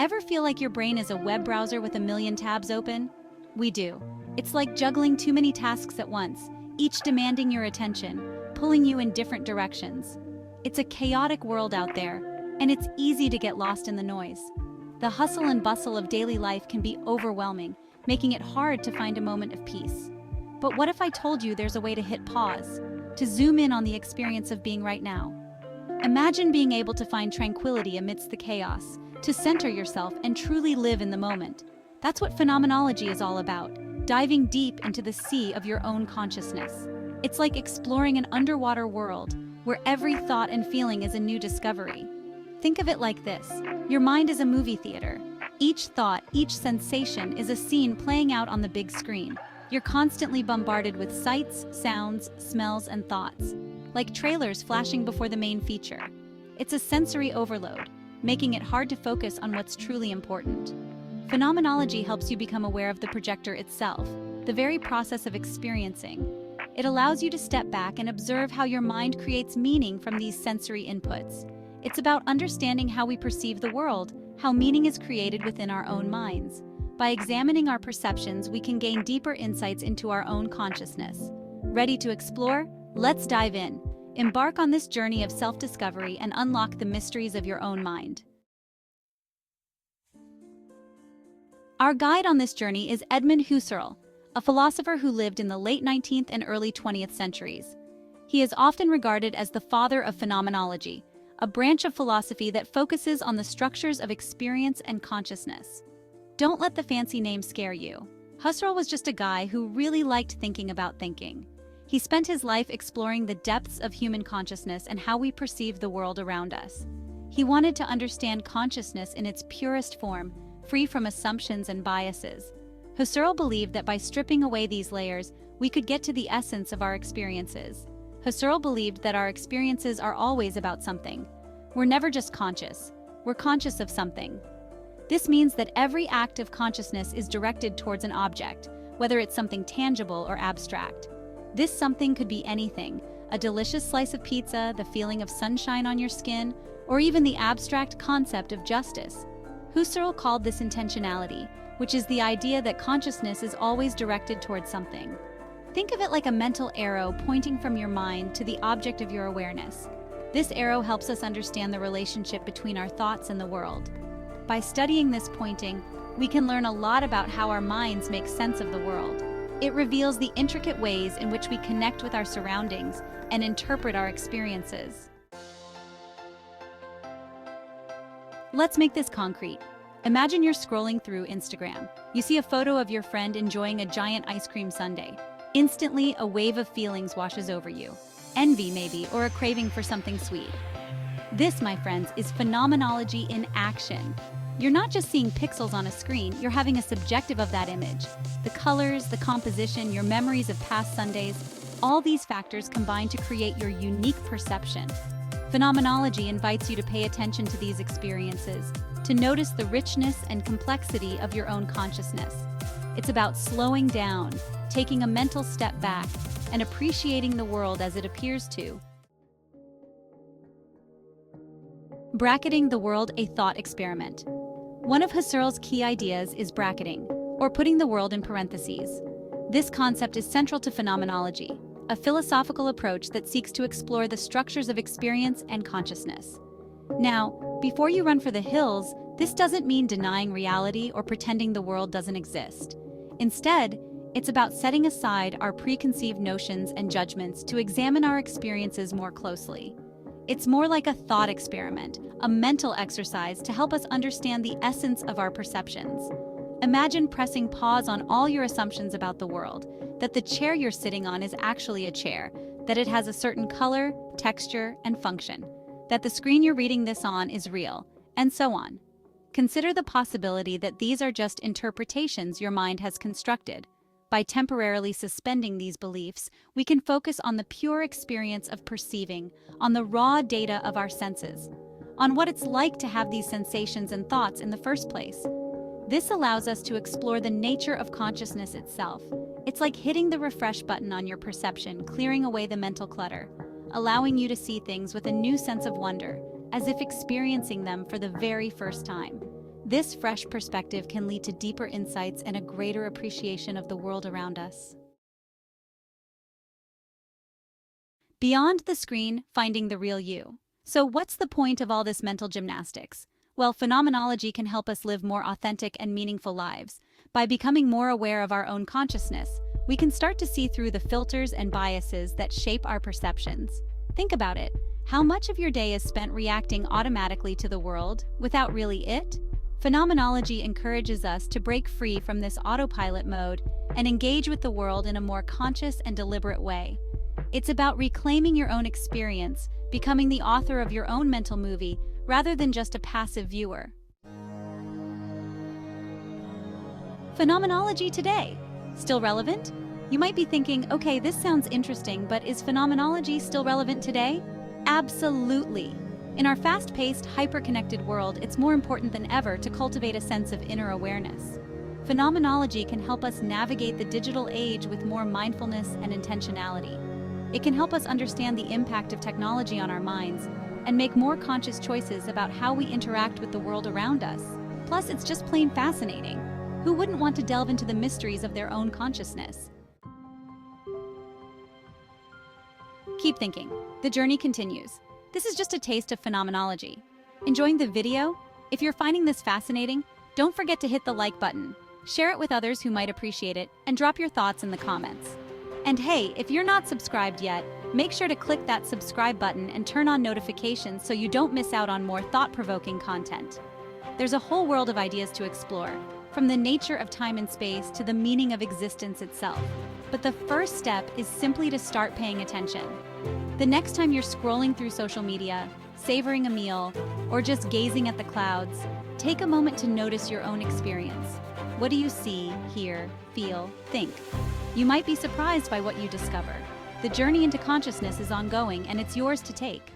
Ever feel like your brain is a web browser with a million tabs open? We do. It's like juggling too many tasks at once, each demanding your attention, pulling you in different directions. It's a chaotic world out there, and it's easy to get lost in the noise. The hustle and bustle of daily life can be overwhelming, making it hard to find a moment of peace. But what if I told you there's a way to hit pause, to zoom in on the experience of being right now? Imagine being able to find tranquility amidst the chaos, to center yourself and truly live in the moment. That's what phenomenology is all about, diving deep into the sea of your own consciousness. It's like exploring an underwater world where every thought and feeling is a new discovery. Think of it like this: your mind is a movie theater. Each thought, each sensation is a scene playing out on the big screen. You're constantly bombarded with sights, sounds, smells, and thoughts, like trailers flashing before the main feature. It's a sensory overload, making it hard to focus on what's truly important. Phenomenology helps you become aware of the projector itself, the very process of experiencing. It allows you to step back and observe how your mind creates meaning from these sensory inputs. It's about understanding how we perceive the world, how meaning is created within our own minds. By examining our perceptions, we can gain deeper insights into our own consciousness. Ready to explore? Let's dive in. Embark on this journey of self-discovery and unlock the mysteries of your own mind. Our guide on this journey is Edmund Husserl, a philosopher who lived in the late 19th and early 20th centuries. He is often regarded as the father of phenomenology, a branch of philosophy that focuses on the structures of experience and consciousness. Don't let the fancy name scare you. Husserl was just a guy who really liked thinking about thinking. He spent his life exploring the depths of human consciousness and how we perceive the world around us. He wanted to understand consciousness in its purest form, free from assumptions and biases. Husserl believed that by stripping away these layers, we could get to the essence of our experiences. Husserl believed that our experiences are always about something. We're never just conscious. We're conscious of something. This means that every act of consciousness is directed towards an object, whether it's something tangible or abstract. This something could be anything: a delicious slice of pizza, the feeling of sunshine on your skin, or even the abstract concept of justice. Husserl called this intentionality, which is the idea that consciousness is always directed towards something. Think of it like a mental arrow pointing from your mind to the object of your awareness. This arrow helps us understand the relationship between our thoughts and the world. By studying this pointing, we can learn a lot about how our minds make sense of the world. It reveals the intricate ways in which we connect with our surroundings and interpret our experiences. Let's make this concrete. Imagine you're scrolling through Instagram. You see a photo of your friend enjoying a giant ice cream sundae. Instantly, a wave of feelings washes over you. Envy, maybe, or a craving for something sweet. This, my friends, is phenomenology in action. You're not just seeing pixels on a screen, you're having a subjective of that image. The colors, the composition, your memories of past Sundays, all these factors combine to create your unique perception. Phenomenology invites you to pay attention to these experiences, to notice the richness and complexity of your own consciousness. It's about slowing down, taking a mental step back, and appreciating the world as it appears to. Bracketing the world, a thought experiment. One of Husserl's key ideas is bracketing, or putting the world in parentheses. This concept is central to phenomenology, a philosophical approach that seeks to explore the structures of experience and consciousness. Now, before you run for the hills, this doesn't mean denying reality or pretending the world doesn't exist. Instead, it's about setting aside our preconceived notions and judgments to examine our experiences more closely. It's more like a thought experiment, a mental exercise to help us understand the essence of our perceptions. Imagine pressing pause on all your assumptions about the world, that the chair you're sitting on is actually a chair, that it has a certain color, texture, and function, that the screen you're reading this on is real, and so on. Consider the possibility that these are just interpretations your mind has constructed. By temporarily suspending these beliefs, we can focus on the pure experience of perceiving, on the raw data of our senses, on what it's like to have these sensations and thoughts in the first place. This allows us to explore the nature of consciousness itself. It's like hitting the refresh button on your perception, clearing away the mental clutter, allowing you to see things with a new sense of wonder, as if experiencing them for the very first time. This fresh perspective can lead to deeper insights and a greater appreciation of the world around us. Beyond the screen, finding the real you. So what's the point of all this mental gymnastics? Well, phenomenology can help us live more authentic and meaningful lives. By becoming more aware of our own consciousness, we can start to see through the filters and biases that shape our perceptions. Think about it. How much of your day is spent reacting automatically to the world without really it? Phenomenology encourages us to break free from this autopilot mode and engage with the world in a more conscious and deliberate way. It's about reclaiming your own experience, becoming the author of your own mental movie, rather than just a passive viewer. Phenomenology today. Still relevant? You might be thinking, okay, this sounds interesting, but is phenomenology still relevant today? Absolutely. In our fast-paced, hyper-connected world, it's more important than ever to cultivate a sense of inner awareness. Phenomenology can help us navigate the digital age with more mindfulness and intentionality. It can help us understand the impact of technology on our minds and make more conscious choices about how we interact with the world around us. Plus, it's just plain fascinating. Who wouldn't want to delve into the mysteries of their own consciousness? Keep thinking. The journey continues. This is just a taste of phenomenology. Enjoying the video? If you're finding this fascinating, don't forget to hit the like button, share it with others who might appreciate it, and drop your thoughts in the comments. And hey, if you're not subscribed yet, make sure to click that subscribe button and turn on notifications so you don't miss out on more thought-provoking content. There's a whole world of ideas to explore, from the nature of time and space to the meaning of existence itself. But the first step is simply to start paying attention. The next time you're scrolling through social media, savoring a meal, or just gazing at the clouds, take a moment to notice your own experience. What do you see, hear, feel, think? You might be surprised by what you discover. The journey into consciousness is ongoing, and it's yours to take.